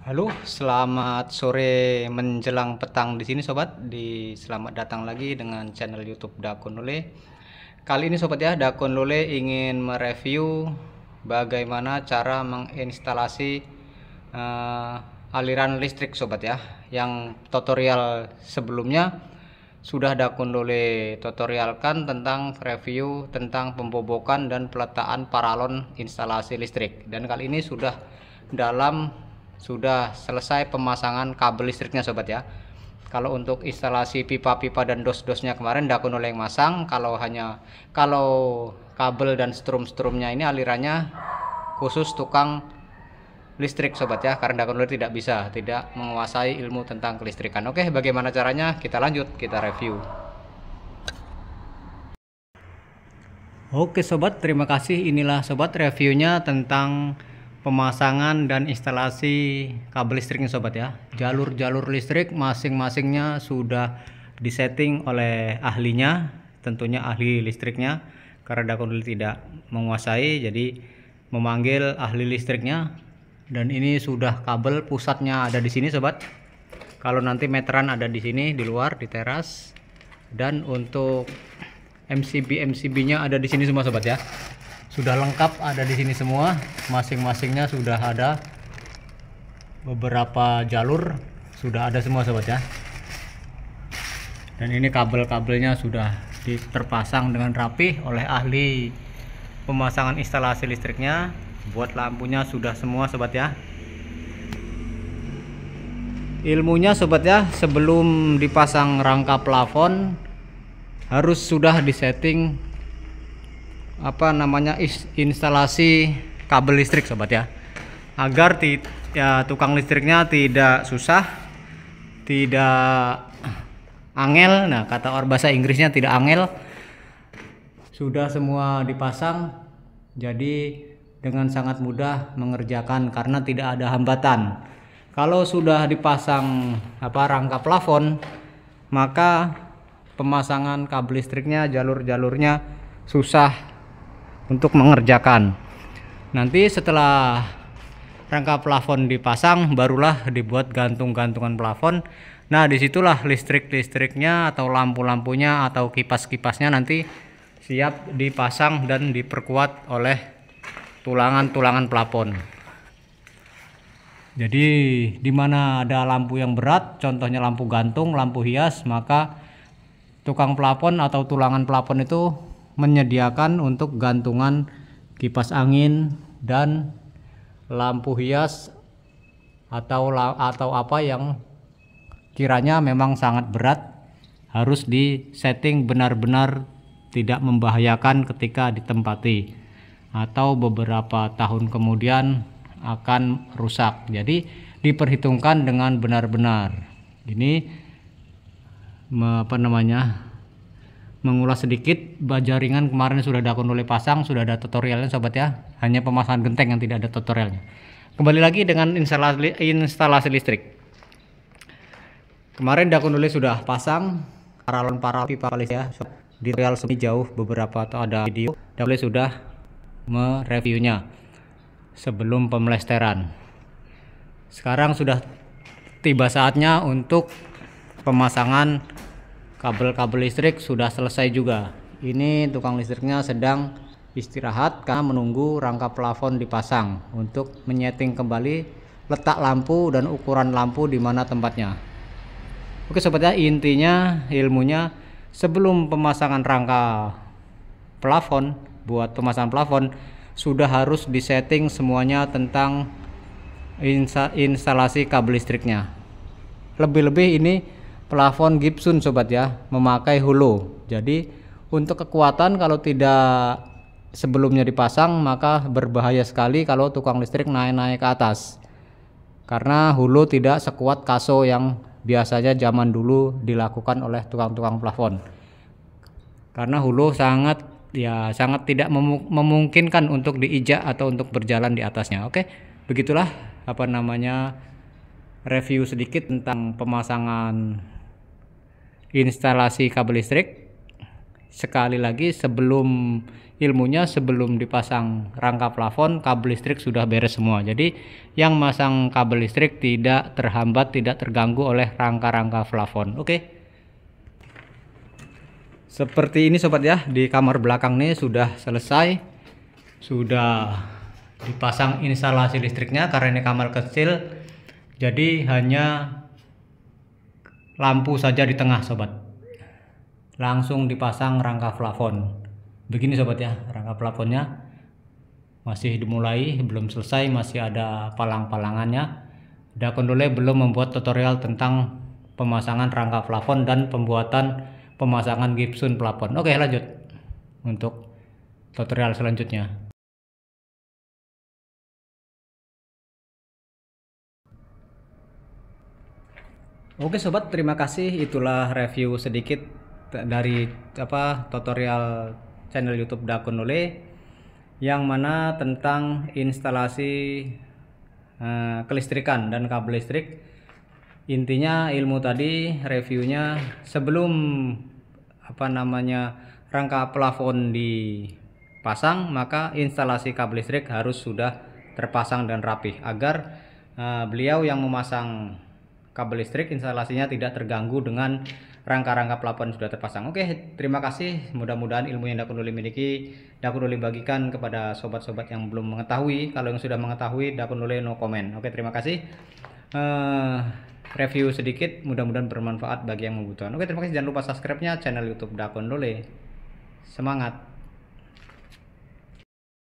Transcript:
Halo, selamat sore menjelang petang di sini sobat. Selamat datang lagi dengan channel YouTube Dakun Lule. Kali ini sobat ya, Dakun Lule ingin mereview bagaimana cara menginstalasi aliran listrik sobat ya. Yang tutorial sebelumnya sudah Dakun Lule tutorialkan tentang review tentang pembobokan dan peletakan paralon instalasi listrik. Dan kali ini sudah selesai pemasangan kabel listriknya sobat ya. Kalau untuk instalasi pipa-pipa dan dos-dosnya kemarin Dakun Lule yang masang. Kalau kabel dan strum-strumnya ini alirannya khusus tukang listrik sobat ya, karena Dakun Lule tidak menguasai ilmu tentang kelistrikan. Oke, bagaimana caranya? Kita lanjut, kita review. Oke sobat, terima kasih. Inilah sobat reviewnya tentang pemasangan dan instalasi kabel listriknya sobat ya. Jalur-jalur listrik masing-masingnya sudah disetting oleh ahlinya, tentunya ahli listriknya, karena Dakun Lule tidak menguasai, jadi memanggil ahli listriknya. Dan ini sudah kabel pusatnya ada di sini sobat. Kalau nanti meteran ada di sini di luar di teras. Dan untuk MCB-nya ada di sini semua sobat ya. Sudah lengkap ada di sini semua, masing-masingnya sudah ada beberapa jalur, sudah ada semua sobat ya. Dan ini kabel-kabelnya sudah terpasang dengan rapih oleh ahli pemasangan instalasi listriknya. Buat lampunya sudah semua sobat ya. Ilmunya sobat ya, sebelum dipasang rangka plafon harus sudah disetting instalasi kabel listrik sobat ya, agar tukang listriknya tidak susah, tidak angel. Nah, kata orang bahasa Inggrisnya tidak angel. Sudah semua dipasang, jadi dengan sangat mudah mengerjakan karena tidak ada hambatan. Kalau sudah dipasang rangka plafon, maka pemasangan kabel listriknya, jalur-jalurnya susah untuk mengerjakan. Nanti setelah rangka plafon dipasang, barulah dibuat gantung-gantungan plafon. Nah, disitulah listrik-listriknya atau lampu-lampunya atau kipas-kipasnya nanti siap dipasang dan diperkuat oleh tulangan-tulangan plafon. Jadi di mana ada lampu yang berat, contohnya lampu gantung, lampu hias, maka tukang plafon atau tulangan plafon itu menyediakan untuk gantungan kipas angin dan lampu hias atau apa yang kiranya memang sangat berat, harus disetting benar-benar tidak membahayakan ketika ditempati, atau beberapa tahun kemudian akan rusak. Jadi diperhitungkan dengan benar-benar. Ini mengulas sedikit jaringan kemarin sudah Dakun Lule pasang, sudah ada tutorialnya sobat ya. Hanya pemasangan genteng yang tidak ada tutorialnya. Kembali lagi dengan instalasi listrik. Kemarin Dakun Lule sudah pasang paralon pipa listrik ya. Di tutorial sebelumnya jauh beberapa atau ada video, Dakun Lule sudah mereviewnya sebelum pemelesteran. Sekarang sudah tiba saatnya untuk pemasangan kabel-kabel listrik, sudah selesai juga. Ini tukang listriknya sedang istirahat karena menunggu rangka plafon dipasang untuk menyeting kembali letak lampu dan ukuran lampu di mana tempatnya. Oke sobat ya, intinya ilmunya sebelum pemasangan rangka plafon, buat pemasangan plafon sudah harus disetting semuanya tentang instalasi kabel listriknya. Lebih-lebih ini plafon Gibson sobat ya, memakai hulu. Jadi untuk kekuatan kalau tidak sebelumnya dipasang, maka berbahaya sekali kalau tukang listrik naik-naik ke atas, karena hulu tidak sekuat kaso yang biasanya zaman dulu dilakukan oleh tukang-tukang plafon. Karena hulu sangat tidak memungkinkan untuk diinjak atau untuk berjalan di atasnya. Oke, begitulah review sedikit tentang pemasangan instalasi kabel listrik. sekali lagi sebelum dipasang rangka plafon, kabel listrik sudah beres semua. Jadi yang masang kabel listrik tidak terhambat, tidak terganggu oleh rangka-rangka plafon. Oke. Seperti ini sobat ya, di kamar belakang nih sudah selesai. Sudah dipasang instalasi listriknya karena ini kamar kecil. Jadi hanya lampu saja di tengah sobat. Langsung dipasang rangka plafon. Begini sobat ya, rangka plafonnya masih dimulai, belum selesai, masih ada palang-palangannya. Dakun Dole belum membuat tutorial tentang pemasangan rangka plafon dan pemasangan gipsun plafon. Oke, lanjut untuk tutorial selanjutnya. Oke sobat, terima kasih. Itulah review sedikit dari tutorial channel YouTube Dakun Dole, yang mana tentang instalasi kelistrikan dan kabel listrik. Intinya ilmu tadi reviewnya sebelum rangka plafon dipasang, maka instalasi kabel listrik harus sudah terpasang dan rapih agar beliau yang memasang kabel listrik instalasinya tidak terganggu dengan rangka-rangka plafon sudah terpasang. Oke, terima kasih. Mudah-mudahan ilmu yang Dakun Dole miliki Dakun Dole bagikan kepada sobat-sobat yang belum mengetahui. Kalau yang sudah mengetahui, Dakun Dole no comment. Oke, terima kasih. Review sedikit, mudah-mudahan bermanfaat bagi yang membutuhkan. Oke, terima kasih. Jangan lupa subscribe-nya channel YouTube Dakun Dole. Semangat.